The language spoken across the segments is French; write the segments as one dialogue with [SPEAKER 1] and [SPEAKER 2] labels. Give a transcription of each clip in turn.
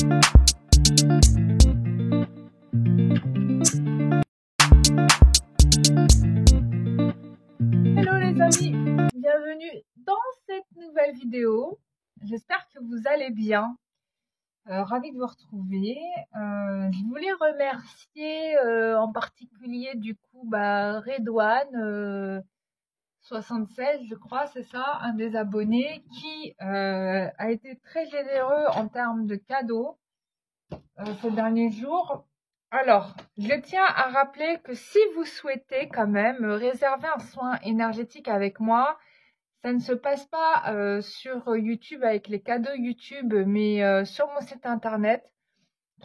[SPEAKER 1] Hello les amis, bienvenue dans cette nouvelle vidéo. J'espère que vous allez bien. Ravie de vous retrouver. Je voulais remercier en particulier du coup Redouane 76, je crois, c'est ça, un des abonnés qui a été très généreux en termes de cadeaux ces derniers jours. Alors, je tiens à rappeler que si vous souhaitez quand même réserver un soin énergétique avec moi, ça ne se passe pas sur YouTube avec les cadeaux YouTube, mais sur mon site internet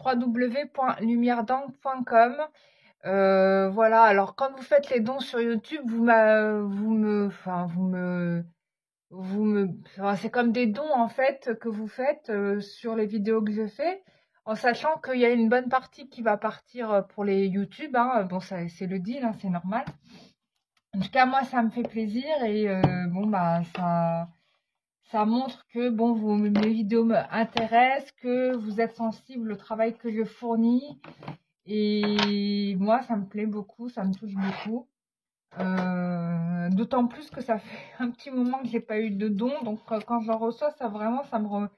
[SPEAKER 1] www.lumieredangue.com. Voilà, alors quand vous faites les dons sur YouTube, c'est comme des dons en fait que vous faites sur les vidéos que je fais, en sachant qu'il y a une bonne partie qui va partir pour les YouTube, hein. Bon, ça c'est le deal, hein, c'est normal. En tout cas, moi, ça me fait plaisir et ça montre que bon, mes vidéos m'intéressent, que vous êtes sensible au travail que je fournis. Et moi, ça me plaît beaucoup, ça me touche beaucoup. D'autant plus que ça fait un petit moment que j'ai pas eu de dons, donc quand j'en reçois, ça vraiment, ça me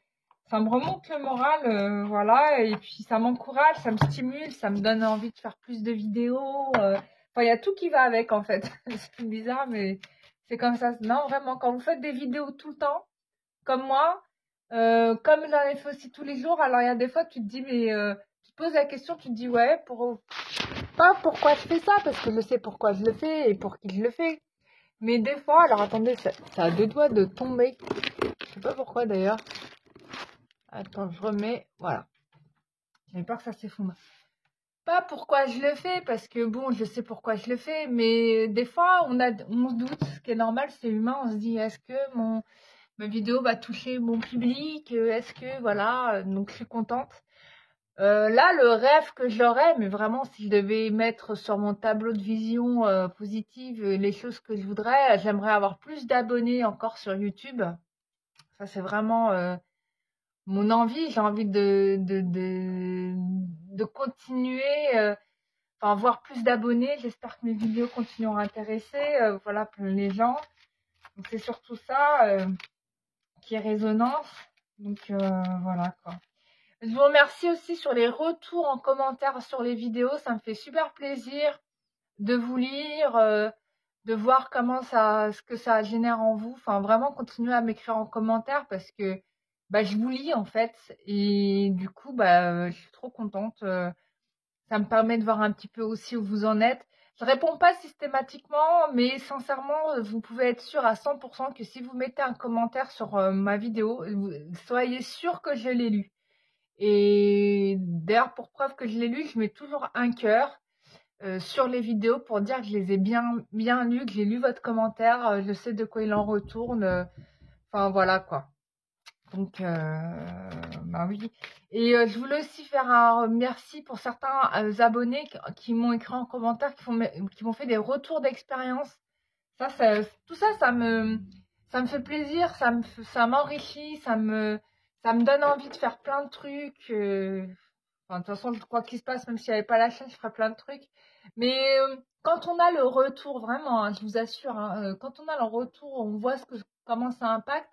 [SPEAKER 1] remonte le moral, voilà, et puis ça m'encourage, ça me stimule, ça me donne envie de faire plus de vidéos. Enfin, il y a tout qui va avec en fait. C'est bizarre, mais c'est comme ça. Non, vraiment, quand vous faites des vidéos tout le temps, comme moi, comme j'en ai fait aussi tous les jours, alors il y a des fois tu te dis, mais tu te poses la question, tu te dis, ouais, pas pourquoi je fais ça, parce que je sais pourquoi je le fais et pour qui je le fais. Mais des fois, alors attendez, ça a deux doigts de tomber. Je sais pas pourquoi d'ailleurs. Attends, je remets, voilà. J'avais peur que ça s'effondre. Pas pourquoi je le fais, parce que bon, je sais pourquoi je le fais, mais des fois, on se doute, ce qui est normal, c'est humain, on se dit, est-ce que ma vidéo va toucher mon public? Est-ce que, voilà, donc je suis contente. Là, le rêve que j'aurais, mais vraiment, si je devais mettre sur mon tableau de vision positive les choses que je voudrais, j'aimerais avoir plus d'abonnés encore sur YouTube. Ça, c'est vraiment mon envie. J'ai envie de continuer, enfin, avoir plus d'abonnés. J'espère que mes vidéos continueront à intéresser, voilà, pour les gens. Donc, c'est surtout ça qui est résonance. Donc, voilà, quoi. Je vous remercie aussi sur les retours en commentaire sur les vidéos. Ça me fait super plaisir de vous lire, de voir ce que ça génère en vous. Enfin, vraiment, continuez à m'écrire en commentaire parce que je vous lis en fait. Et du coup, je suis trop contente. Ça me permet de voir un petit peu aussi où vous en êtes. Je réponds pas systématiquement, mais sincèrement, vous pouvez être sûr à 100% que si vous mettez un commentaire sur ma vidéo, soyez sûr que je l'ai lu. Et d'ailleurs, pour preuve que je l'ai lu, je mets toujours un cœur sur les vidéos pour dire que je les ai bien lues, que j'ai lu votre commentaire, je sais de quoi il en retourne. Enfin, voilà quoi. Donc, oui. Et je voulais aussi faire un merci pour certains abonnés qui m'ont écrit en commentaire, qui m'ont fait des retours d'expérience. Tout ça, ça me fait plaisir, ça m'enrichit, ça me donne envie de faire plein de trucs. Enfin, de toute façon, quoi qu'il se passe, même si j'avais pas la chaîne, je ferais plein de trucs. Mais quand on a le retour, vraiment, hein, je vous assure, hein, quand on a le retour, on voit comment ça impacte.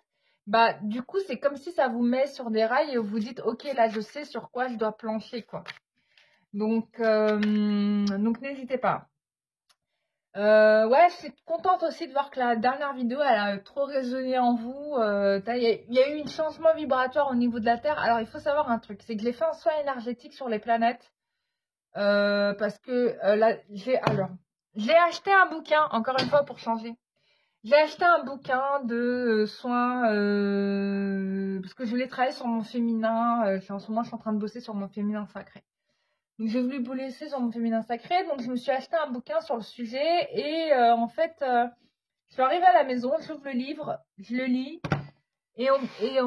[SPEAKER 1] Du coup, c'est comme si ça vous met sur des rails et vous dites, ok, là, je sais sur quoi je dois plancher, quoi. Donc n'hésitez pas. Ouais, je suis contente aussi de voir que la dernière vidéo, elle a trop résonné en vous. Il y a eu un changement vibratoire au niveau de la Terre. Alors, il faut savoir un truc, c'est que j'ai fait un soin énergétique sur les planètes. Parce que j'ai acheté un bouquin, encore une fois pour changer. J'ai acheté un bouquin de soins, parce que je voulais travailler sur mon féminin. En ce moment, je suis en train de bosser sur mon féminin sacré. Donc j'ai voulu vous laisser sur mon féminin sacré, donc je me suis acheté un bouquin sur le sujet et en fait, je suis arrivée à la maison, j'ouvre le livre, je le lis et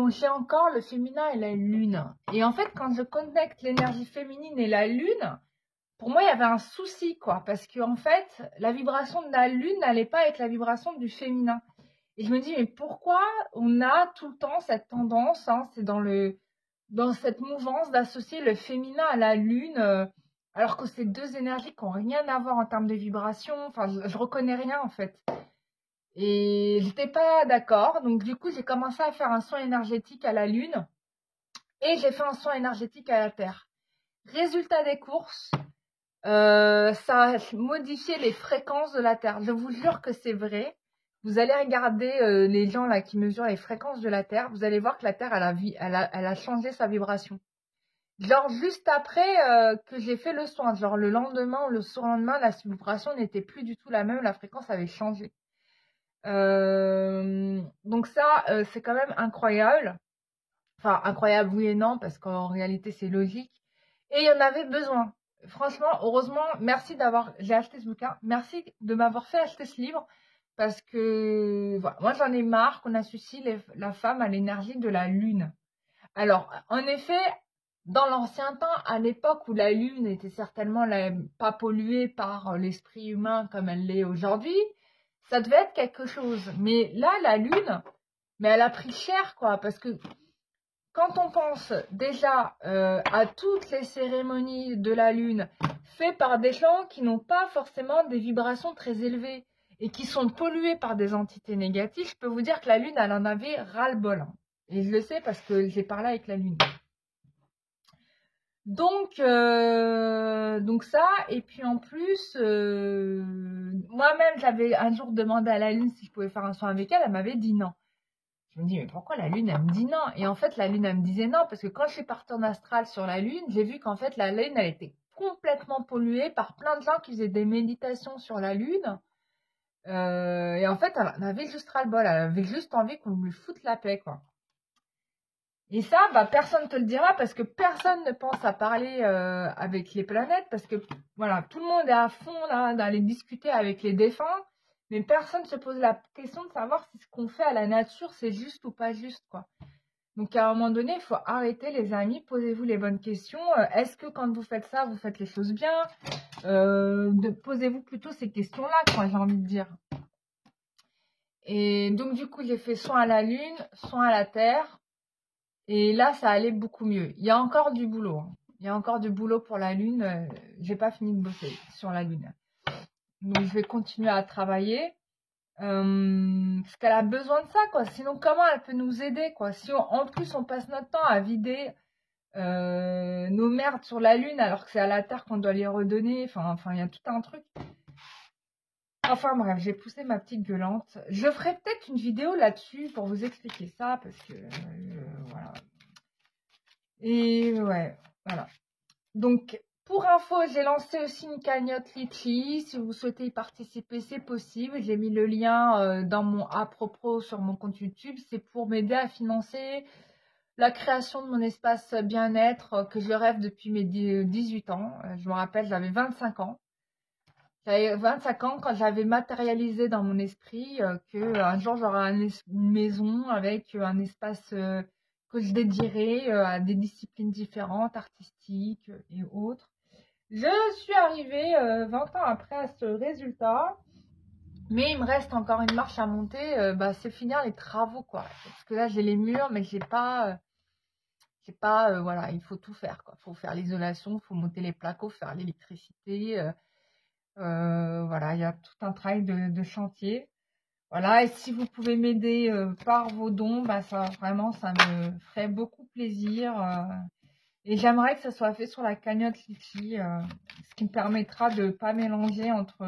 [SPEAKER 1] j'ai encore le féminin et la lune. Et en fait, quand je connecte l'énergie féminine et la lune, pour moi, il y avait un souci, quoi, parce que en fait, la vibration de la lune n'allait pas avec la vibration du féminin. Et je me dis, mais pourquoi on a tout le temps cette tendance, hein, c'est dans dans cette mouvance d'associer le féminin à la lune, alors que c'est deux énergies qui n'ont rien à voir en termes de vibration. Enfin, je reconnais rien en fait. Et j'étais pas d'accord. Donc du coup, j'ai commencé à faire un soin énergétique à la lune et j'ai fait un soin énergétique à la terre. Résultat des courses, ça a modifié les fréquences de la terre. Je vous jure que c'est vrai. Vous allez regarder les gens là qui mesurent les fréquences de la terre. Vous allez voir que la terre, elle a changé sa vibration. Genre juste après que j'ai fait le soin, genre le lendemain ou le surlendemain, la vibration n'était plus du tout la même, la fréquence avait changé. Donc ça, c'est quand même incroyable. Enfin, incroyable, oui et non, parce qu'en réalité, c'est logique. Et il y en avait besoin. Franchement, heureusement, merci d'avoir... J'ai acheté ce bouquin. Merci de m'avoir fait acheter ce livre. Parce que, voilà, moi, j'en ai marre qu'on associe la femme à l'énergie de la lune. Alors, en effet, dans l'ancien temps, à l'époque où la lune était certainement pas polluée par l'esprit humain comme elle l'est aujourd'hui, ça devait être quelque chose. Mais là, la lune, mais elle a pris cher, quoi, parce que quand on pense déjà à toutes les cérémonies de la lune faites par des gens qui n'ont pas forcément des vibrations très élevées et qui sont pollués par des entités négatives, je peux vous dire que la lune, elle en avait ras-le-bol, hein. Et je le sais parce que j'ai parlé avec la lune. Donc ça, et puis en plus, moi-même, j'avais un jour demandé à la lune si je pouvais faire un soin avec elle, elle m'avait dit non. Je me dis, mais pourquoi la lune, elle me dit non? Et en fait, la lune, elle me disait non, parce que quand je suis partie en astral sur la lune, j'ai vu qu'en fait, la lune, elle était complètement polluée par plein de gens qui faisaient des méditations sur la lune. Et en fait, elle avait juste ras-le-bol, elle avait juste envie qu'on lui foute la paix, quoi. Et ça, bah, personne ne te le dira parce que personne ne pense à parler avec les planètes parce que voilà, tout le monde est à fond là d'aller discuter avec les défunts, mais personne ne se pose la question de savoir si ce qu'on fait à la nature c'est juste ou pas juste, quoi. Donc à un moment donné, il faut arrêter, les amis, posez-vous les bonnes questions. Est-ce que quand vous faites ça, vous faites les choses bien? Posez-vous plutôt ces questions-là, quoi, j'ai envie de dire. Et donc du coup, j'ai fait soin à la lune, soin à la terre. Et là, ça allait beaucoup mieux. Il y a encore du boulot, hein. Il y a encore du boulot pour la lune. J'ai pas fini de bosser sur la lune. Donc je vais continuer à travailler. Parce qu'elle a besoin de ça, quoi. Sinon, comment elle peut nous aider, quoi? Si en plus on passe notre temps à vider nos merdes sur la lune alors que c'est à la Terre qu'on doit les redonner. Enfin, il y a tout un truc. Enfin bref, j'ai poussé ma petite gueulante. Je ferai peut-être une vidéo là-dessus pour vous expliquer ça parce que voilà. Et ouais, voilà. Donc, pour info, j'ai lancé aussi une cagnotte Litchi. Si vous souhaitez y participer, c'est possible. J'ai mis le lien dans mon à propos sur mon compte YouTube. C'est pour m'aider à financer la création de mon espace bien-être que je rêve depuis mes 18 ans. Je me rappelle, j'avais 25 ans. J'avais 25 ans quand j'avais matérialisé dans mon esprit qu'un jour j'aurais une maison avec un espace que je dédierais à des disciplines différentes, artistiques et autres. Je suis arrivée 20 ans après à ce résultat, mais il me reste encore une marche à monter, c'est finir les travaux, quoi. Parce que là j'ai les murs, mais j'ai pas, voilà, il faut tout faire, quoi. Il faut faire l'isolation, il faut monter les placos, faire l'électricité. Voilà, il y a tout un travail de chantier. Voilà, et si vous pouvez m'aider par vos dons, ça vraiment, ça me ferait beaucoup plaisir. Et j'aimerais que ça soit fait sur la cagnotte Litchi, ce qui me permettra de ne pas mélanger entre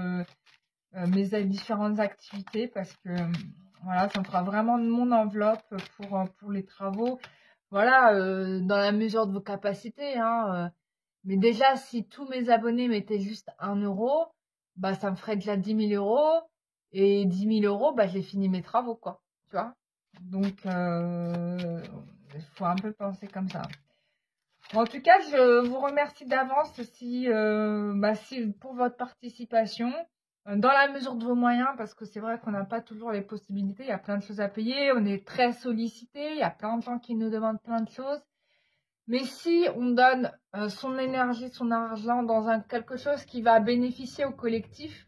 [SPEAKER 1] mes différentes activités parce que voilà, ça me fera vraiment de mon enveloppe pour les travaux. Voilà, dans la mesure de vos capacités, hein. Mais déjà, si tous mes abonnés mettaient juste 1 euro, ça me ferait déjà 10 000 euros. Et 10 000 euros, j'ai fini mes travaux, quoi. Tu vois? Donc, il faut un peu penser comme ça. Bon, en tout cas, je vous remercie d'avance si, pour votre participation. Dans la mesure de vos moyens, parce que c'est vrai qu'on n'a pas toujours les possibilités. Il y a plein de choses à payer. On est très sollicité. Il y a plein de gens qui nous demandent plein de choses. Mais si on donne son énergie, son argent dans quelque chose qui va bénéficier au collectif,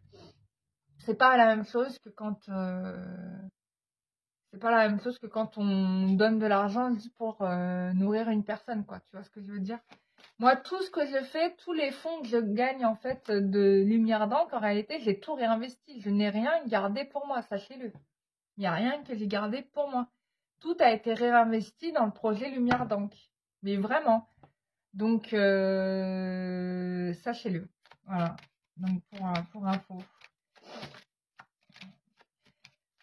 [SPEAKER 1] c'est pas la même chose que quand C'est pas la même chose que quand on donne de l'argent juste pour nourrir une personne, quoi. Tu vois ce que je veux dire? Moi, tout ce que je fais, tous les fonds que je gagne, en fait, de Lumière d'encre, en réalité, j'ai tout réinvesti. Je n'ai rien gardé pour moi, sachez-le. Il n'y a rien que j'ai gardé pour moi. Tout a été réinvesti dans le projet Lumière d'encre. Mais vraiment. Donc, sachez-le. Voilà. Donc, pour info.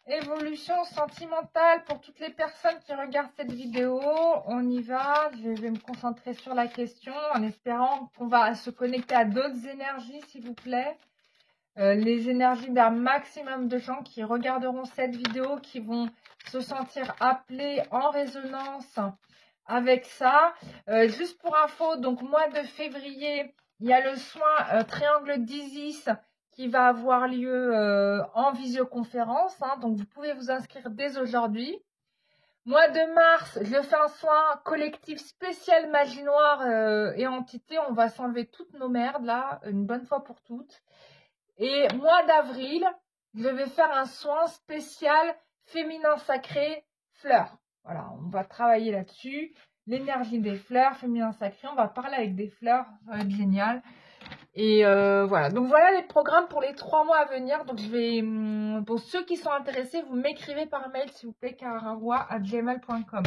[SPEAKER 1] Évolution sentimentale pour toutes les personnes qui regardent cette vidéo. On y va. Je vais me concentrer sur la question en espérant qu'on va se connecter à d'autres énergies, s'il vous plaît. Les énergies d'un maximum de gens qui regarderont cette vidéo, qui vont se sentir appelés en résonance avec ça. Juste pour info, donc mois de février, il y a le soin triangle d'Isis qui va avoir lieu en visioconférence. Hein, donc, vous pouvez vous inscrire dès aujourd'hui. Mois de mars, je fais un soin collectif spécial magie noire et entité. On va s'enlever toutes nos merdes, là, une bonne fois pour toutes. Et mois d'avril, je vais faire un soin spécial féminin sacré fleurs. Voilà, on va travailler là-dessus. L'énergie des fleurs, féminin sacré. On va parler avec des fleurs, ça va être génial. Et voilà, donc voilà les programmes pour les 3 mois à venir. Donc je vais, pour ceux qui sont intéressés, vous m'écrivez par mail s'il vous plaît, cararawa@gmail.com.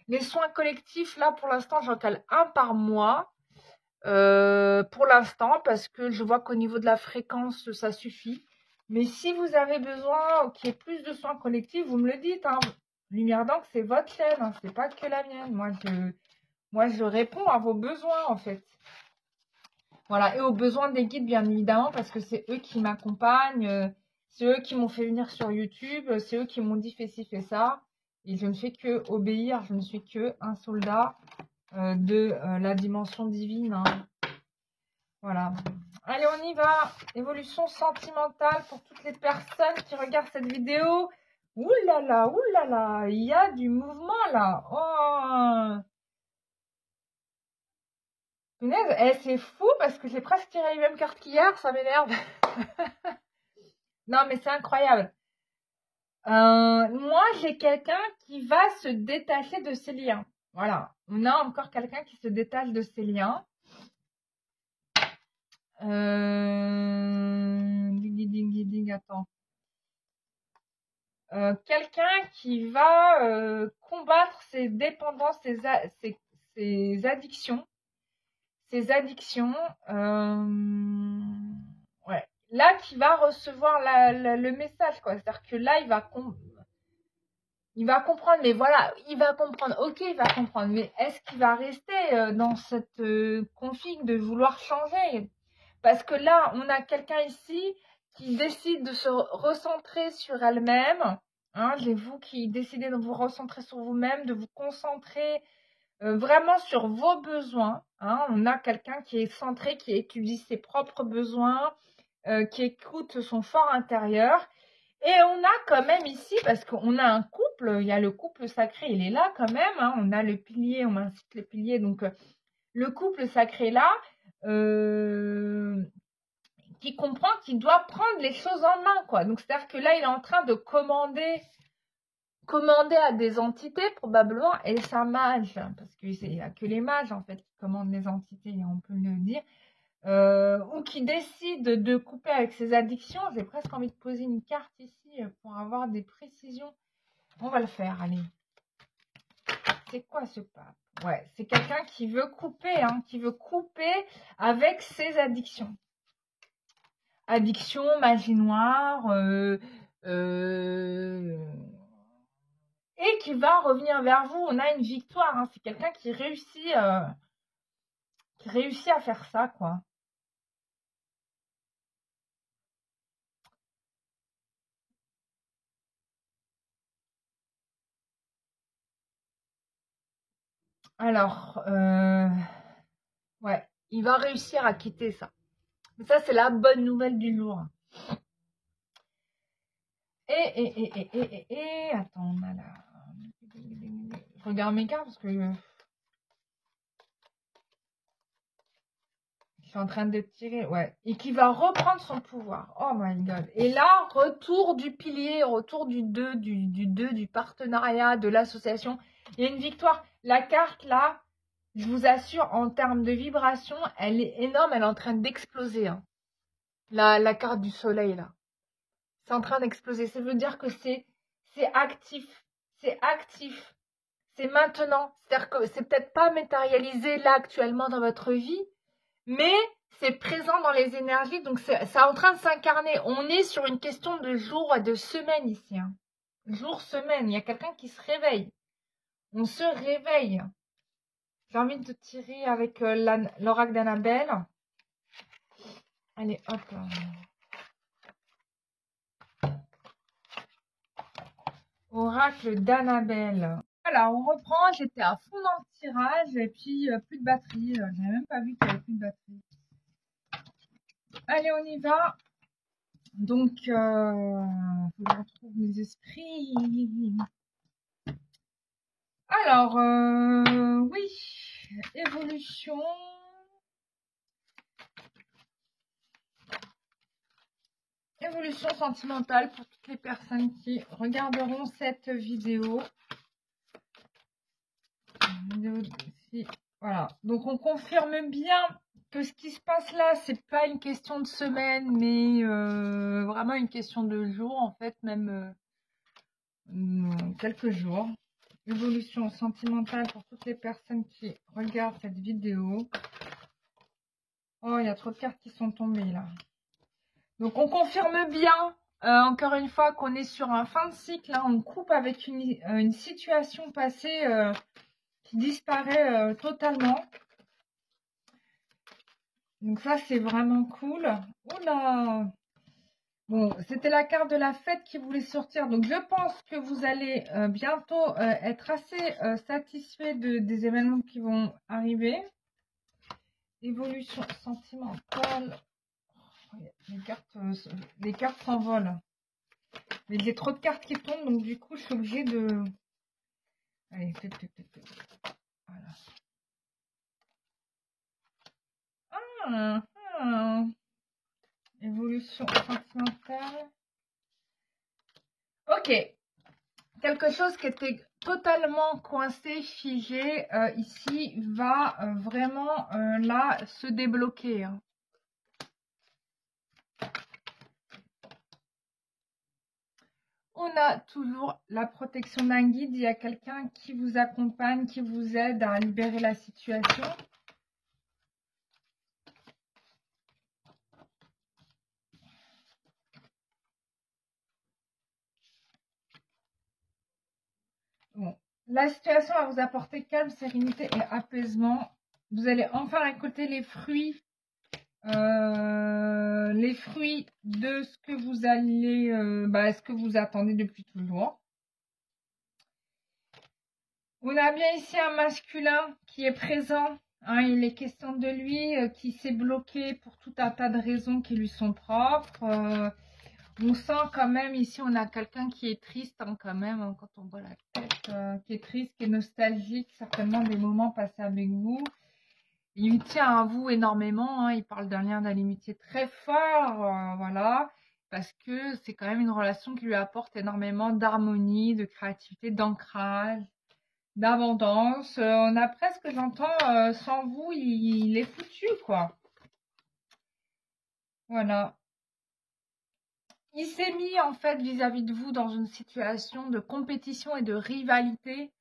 [SPEAKER 1] Les soins collectifs, là pour l'instant j'en cale un par mois. Pour l'instant, parce que je vois qu'au niveau de la fréquence, ça suffit. Mais si vous avez besoin qu'il y ait plus de soins collectifs, vous me le dites. Hein. Lumière d'encre, c'est votre chaîne, hein, c'est pas que la mienne. Moi, je réponds à vos besoins en fait. Voilà, et aux besoins des guides, bien évidemment, parce que c'est eux qui m'accompagnent, c'est eux qui m'ont fait venir sur YouTube, c'est eux qui m'ont dit fais ci, fais ça. Et je ne fais que obéir, je ne suis que un soldat de la dimension divine. Hein. Voilà. Allez, on y va. Évolution sentimentale pour toutes les personnes qui regardent cette vidéo. Ouh là là, il y a du mouvement là. Oh. Punaise, c'est fou parce que j'ai presque tiré les mêmes cartes qu'hier, ça m'énerve. Non, mais c'est incroyable. Moi, j'ai quelqu'un qui va se détacher de ses liens. Voilà. On a encore quelqu'un qui se détache de ses liens. Attends. Quelqu'un qui va combattre ses dépendances, ses addictions. Ses addictions. Ouais. Là, qui va recevoir le message, quoi. C'est-à-dire que là, il va comprendre, mais voilà, il va comprendre. Ok, il va comprendre, mais est-ce qu'il va rester dans cette config de vouloir changer? Parce que là, on a quelqu'un ici qui décide de se recentrer sur elle-même. Hein, c'est vous qui décidez de vous recentrer sur vous-même, de vous concentrer vraiment sur vos besoins. Hein. On a quelqu'un qui est centré, qui étudie ses propres besoins, qui écoute son fort intérieur. Et on a quand même ici, parce qu'on a un couple, il y a le couple sacré, il est là quand même. Hein. On a le pilier, on incite le pilier, donc le couple sacré là. Qui comprend qu'il doit prendre les choses en main, quoi. Donc, c'est-à-dire que là, il est en train de commander à des entités, probablement, et c'est un mage, hein, parce qu'il n'y a que les mages, en fait, qui commandent les entités, on peut le dire, ou qui décide de couper avec ses addictions. J'ai presque envie de poser une carte ici pour avoir des précisions. On va le faire, allez. C'est quoi ce pape? Ouais, c'est quelqu'un qui veut couper, hein, qui veut couper avec ses addictions. Addiction, magie noire, et qui va revenir vers vous. On a une victoire, hein. C'est quelqu'un qui réussit à faire ça, quoi. Alors, ouais, il va réussir à quitter ça. Mais ça, c'est la bonne nouvelle du jour. Et, attends, on a là. Je regarde mes cartes parce que je suis suis en train de tirer, ouais. Et qui va reprendre son pouvoir. Oh my god. Et là, retour du pilier, retour du 2, du partenariat, de l'association. Il y a une victoire. La carte, là, je vous assure, en termes de vibration, elle est énorme. Elle est en train d'exploser. Hein. La carte du soleil, là. C'est en train d'exploser. Ça veut dire que c'est actif. C'est actif. C'est maintenant. C'est-à-dire que c'est peut-être pas matérialisé là actuellement dans votre vie, mais c'est présent dans les énergies. Donc c'est en train de s'incarner. On est sur une question de jours et de semaines ici. Hein. Jour, semaine. Il y a quelqu'un qui se réveille. On se réveille. J'ai envie de tirer avec l'oracle d'Annabelle. Allez, hop. Oracle d'Annabelle. Voilà, on reprend. J'étais à fond dans le tirage et puis plus de batterie. Je n'avais même pas vu qu'il n'y avait plus de batterie. Allez, on y va. Donc, je retrouve mes esprits. Alors, oui, évolution. Évolution sentimentale pour toutes les personnes qui regarderont cette vidéo. Voilà, donc on confirme bien que ce qui se passe là, c'est pas une question de semaine, mais vraiment une question de jours, en fait, même quelques jours. Évolution sentimentale pour toutes les personnes qui regardent cette vidéo. Oh, il y a trop de cartes qui sont tombées là. Donc on confirme bien, encore une fois, qu'on est sur un fin de cycle. Hein, on coupe avec une situation passée qui disparaît totalement. Donc ça, c'est vraiment cool. Oula! Bon, c'était la carte de la fête qui voulait sortir. Donc je pense que vous allez bientôt être assez satisfait des événements qui vont arriver. Évolution sentimentale. Les cartes s'envolent. Mais il y a trop de cartes qui tombent, donc du coup, je suis obligée de... Allez, voilà. Évolution sentimentale. Ok. Quelque chose qui était totalement coincé, figé, ici, va vraiment, là, se débloquer. Hein. On a toujours la protection d'un guide. Il y a quelqu'un qui vous accompagne, qui vous aide à libérer la situation. Bon. La situation va vous apporter calme, sérénité et apaisement. Vous allez enfin récolter les fruits de ce que vous allez, ce que vous attendez depuis toujours. On a bien ici un masculin qui est présent. Hein, il est question de lui qui s'est bloqué pour tout un tas de raisons qui lui sont propres. On sent quand même ici, on a quelqu'un qui est triste hein, quand même, hein, quand on voit la tête, qui est triste, qui est nostalgique, certainement des moments passés avec vous. Il tient à vous énormément, hein, il parle d'un lien d'amitié très fort, voilà, parce que c'est quand même une relation qui lui apporte énormément d'harmonie, de créativité, d'ancrage, d'abondance. On a presque, j'entends, sans vous, il est foutu, quoi. Voilà. Il s'est mis, en fait, vis-à-vis de vous dans une situation de compétition et de rivalité.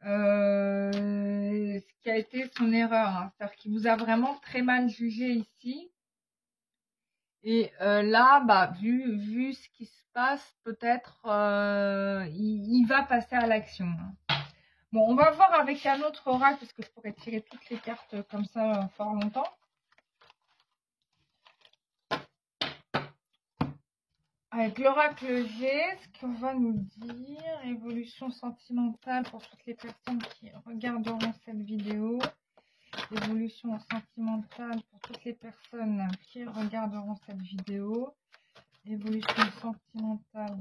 [SPEAKER 1] Ce qui a été son erreur. Hein. C'est-à-dire qu'il vous a vraiment très mal jugé ici. Et là, vu ce qui se passe, peut-être il va passer à l'action. Hein. Bon, on va voir avec un autre oracle, parce que je pourrais tirer toutes les cartes comme ça fort longtemps. Avec l'oracle G, ce qu'on va nous dire, évolution sentimentale pour toutes les personnes qui regarderont cette vidéo. Évolution sentimentale pour toutes les personnes qui regarderont cette vidéo. Évolution sentimentale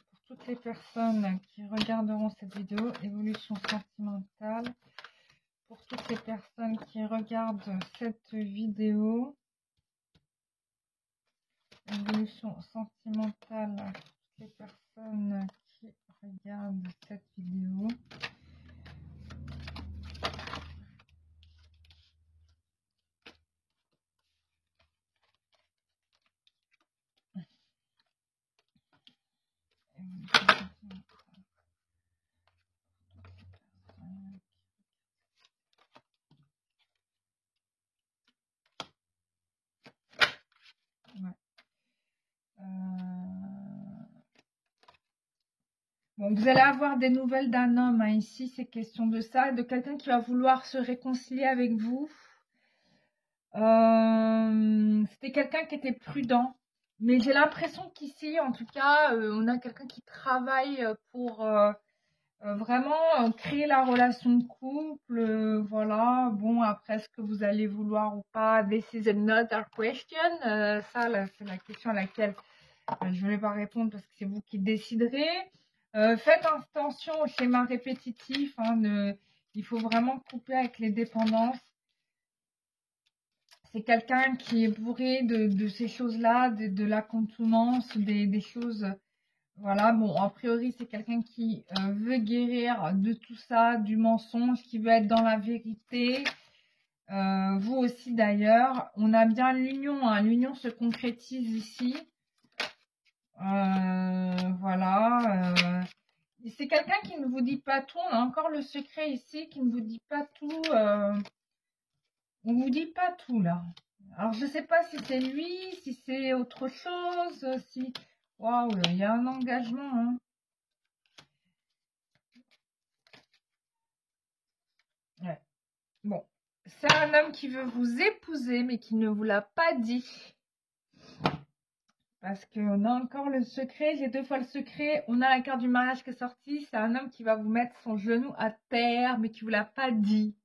[SPEAKER 1] pour toutes les personnes qui regarderont cette vidéo. Évolution sentimentale pour toutes les personnes qui regardent cette vidéo. Évolution sentimentale à toutes les personnes qui regardent cette vidéo. Bon, vous allez avoir des nouvelles d'un homme, hein. Ici, c'est question de ça, de quelqu'un qui va vouloir se réconcilier avec vous. C'était quelqu'un qui était prudent, mais j'ai l'impression qu'ici, en tout cas, on a quelqu'un qui travaille pour vraiment créer la relation de couple. Voilà, bon, après, est-ce que vous allez vouloir ou pas, this is another question. Ça, c'est la question à laquelle je ne vais pas répondre parce que c'est vous qui déciderez. Faites attention au schéma répétitif. Hein, il faut vraiment couper avec les dépendances. C'est quelqu'un qui est bourré de ces choses-là, de la contenance, des choses. Voilà, bon, a priori, c'est quelqu'un qui veut guérir de tout ça, du mensonge, qui veut être dans la vérité. Vous aussi, d'ailleurs. On a bien l'union, hein. L'union se concrétise ici. Voilà. C'est quelqu'un qui ne vous dit pas tout. On a encore le secret ici qui ne vous dit pas tout. On ne vous dit pas tout, là. Alors, je ne sais pas si c'est lui, si c'est autre chose, si... Waouh, il y a un engagement, hein. Ouais. Bon. C'est un homme qui veut vous épouser, mais qui ne vous l'a pas dit. Parce qu'on a encore le secret, j'ai 2 fois le secret. On a la carte du mariage qui est sortie. C'est un homme qui va vous mettre son genou à terre, mais qui ne vous l'a pas dit.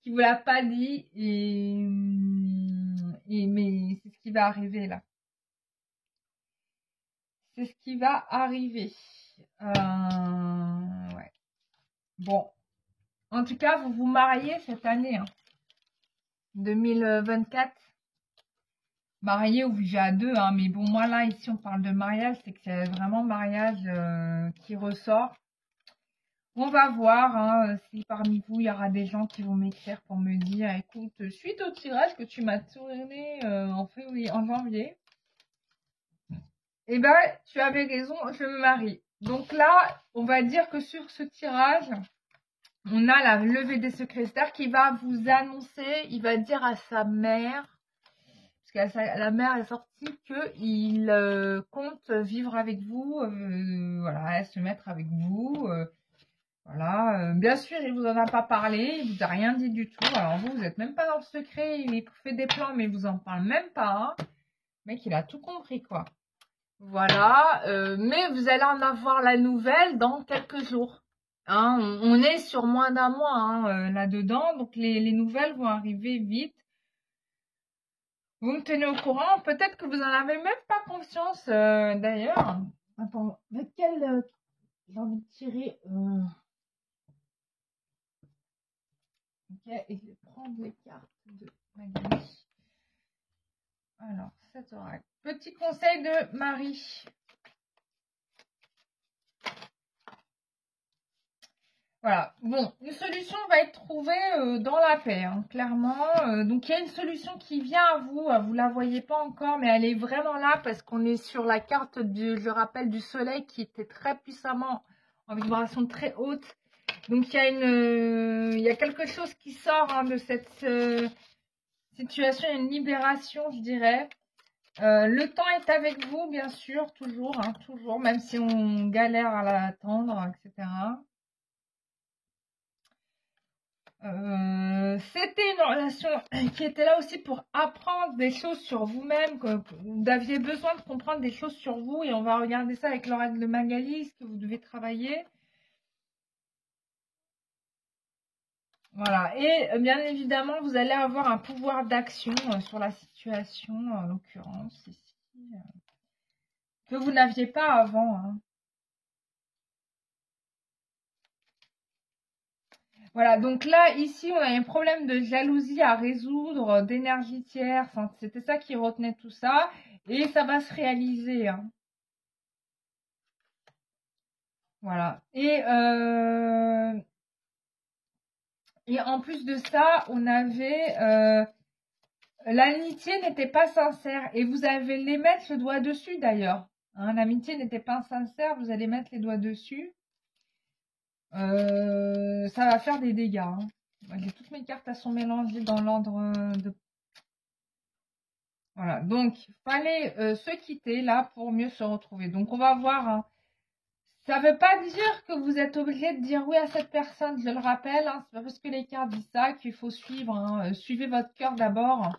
[SPEAKER 1] Qui vous l'a pas dit. Mais c'est ce qui va arriver là. C'est ce qui va arriver. Ouais. Bon. En tout cas, vous vous mariez cette année. Hein. 2024. Marié ou vivez à 2, hein, mais bon, moi là, ici, on parle de mariage, c'est que c'est vraiment mariage qui ressort. On va voir hein, si parmi vous, il y aura des gens qui vont m'écrire pour me dire, écoute, suite au tirage que tu m'as tourné en janvier, eh ben, tu avais raison, je me marie. Donc là, on va dire que sur ce tirage, on a la levée des secrets, c'est-à-dire qu'il va vous annoncer, il va dire à sa mère, parce que la mère est sortie qu'il compte vivre avec vous, voilà, se mettre avec vous, voilà. Bien sûr, il vous en a pas parlé, il vous a rien dit du tout. Alors vous n'êtes même pas dans le secret, il fait des plans, mais il vous en parle même pas. Hein. Le mec, il a tout compris, quoi. Voilà, mais vous allez en avoir la nouvelle dans quelques jours. Hein, on est sur moins d'un mois hein, là-dedans, donc les nouvelles vont arriver vite. Vous me tenez au courant. Peut-être que vous n'en avez même pas conscience d'ailleurs. Attends, avec quelle j'ai envie de tirer Ok, et je vais prendre les cartes de Magali. Alors, cet oracle. Petit conseil de Marie. Voilà, bon, une solution va être trouvée dans la paix, hein, clairement. Donc, il y a une solution qui vient à vous la voyez pas encore, mais elle est vraiment là parce qu'on est sur la carte, je rappelle, du soleil qui était très puissamment en vibration très haute. Donc, il y a quelque chose qui sort hein, de cette situation, une libération, je dirais. Le temps est avec vous, bien sûr, toujours, hein, toujours, même si on galère à l'attendre, etc. C'était une relation qui était là aussi pour apprendre des choses sur vous-même, que vous aviez besoin de comprendre des choses sur vous, et on va regarder ça avec l'oracle de Magali, ce que vous devez travailler. Voilà, et bien évidemment, vous allez avoir un pouvoir d'action sur la situation, en l'occurrence, ici, que vous n'aviez pas avant. Hein. Voilà, donc là, ici, on a un problème de jalousie à résoudre, d'énergie tierce. Hein. C'était ça qui retenait tout ça. Et ça va se réaliser. Hein. Voilà. Et en plus de ça, on avait... l'amitié n'était pas sincère. Et vous allez mettre le doigt dessus, d'ailleurs. Hein, l'amitié n'était pas sincère, vous allez mettre les doigts dessus. Ça va faire des dégâts. Hein. J'ai toutes mes cartes à sont mélangées dans l'ordre de... Voilà, donc fallait se quitter là pour mieux se retrouver. Donc on va voir. Hein. Ça veut pas dire que vous êtes obligé de dire oui à cette personne, je le rappelle. Hein, c'est pas parce que les cartes disent ça qu'il faut suivre. Hein. Suivez votre cœur d'abord.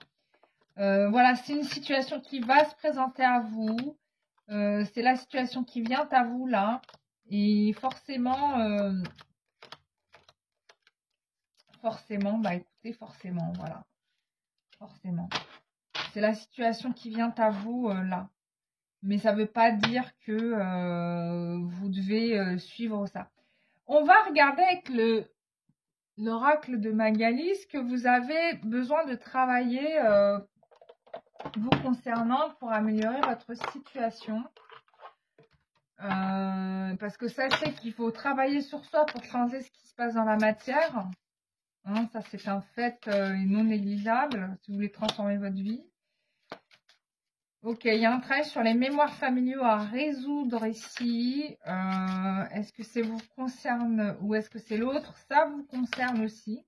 [SPEAKER 1] Voilà, c'est une situation qui va se présenter à vous. C'est la situation qui vient à vous là. Et forcément... Forcément, bah écoutez, forcément, voilà. Forcément. C'est la situation qui vient à vous là. Mais ça ne veut pas dire que vous devez suivre ça. On va regarder avec l'oracle de Magali ce que vous avez besoin de travailler vous concernant pour améliorer votre situation. Parce que sachez qu'il faut travailler sur soi pour changer ce qui se passe dans la matière. Hein, ça, c'est un fait non négligeable si vous voulez transformer votre vie. Ok, il y a un travail sur les mémoires familiaux à résoudre ici. Est-ce que ça vous concerne ou est-ce que c'est l'autre? Ça vous concerne aussi.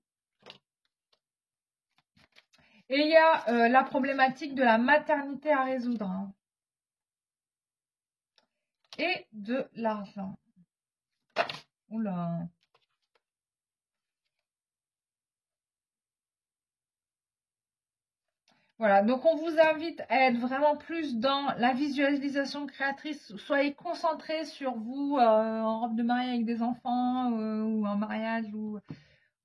[SPEAKER 1] Et il y a la problématique de la maternité à résoudre. Hein. Et de l'argent. Oula. Voilà, donc on vous invite à être vraiment plus dans la visualisation créatrice. Soyez concentrés sur vous en robe de mariée avec des enfants ou en mariage ou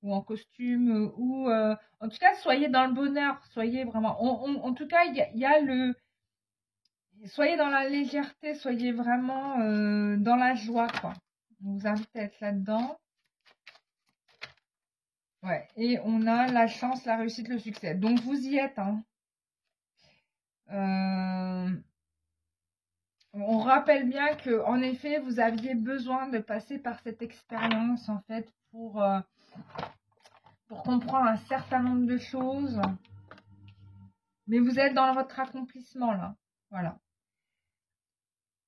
[SPEAKER 1] en costume ou en tout cas soyez dans le bonheur. Soyez vraiment... en tout cas, il y a le... Soyez dans la légèreté, soyez vraiment dans la joie, quoi. On vous invite à être là-dedans. Ouais, et on a la chance, la réussite, le succès. Donc vous y êtes, hein. On rappelle bien que, en effet, vous aviez besoin de passer par cette expérience, en fait, pour comprendre un certain nombre de choses. Mais vous êtes dans votre accomplissement, là. Voilà.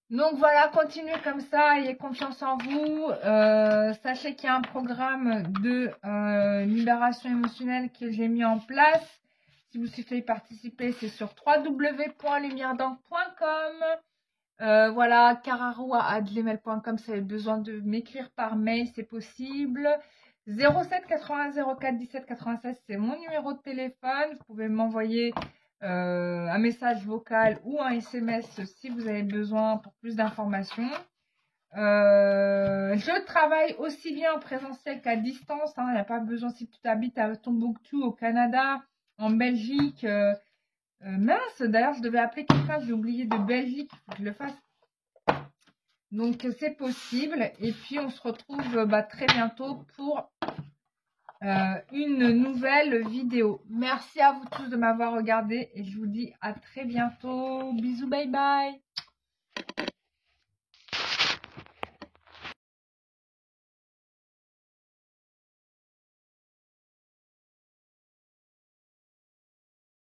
[SPEAKER 1] Donc voilà, continuez comme ça, ayez confiance en vous. Sachez qu'il y a un programme de libération émotionnelle que j'ai mis en place. Si vous souhaitez y participer, c'est sur www.lumieredent.com. Voilà, cararoua@gmail.com si vous avez besoin de m'écrire par mail, c'est possible. 07 80 04 17 96, c'est mon numéro de téléphone. Vous pouvez m'envoyer un message vocal ou un SMS si vous avez besoin pour plus d'informations. Je travaille aussi bien en présentiel qu'à distance. Hein, il n'y a pas besoin, si tu habites à Tombouctou au Canada, en Belgique. Mince, d'ailleurs, je devais appeler quelqu'un, j'ai oublié de Belgique, il faut que je le fasse. Donc, c'est possible. Et puis, on se retrouve très bientôt pour une nouvelle vidéo. Merci à vous tous de m'avoir regardé et je vous dis à très bientôt. Bisous, bye bye.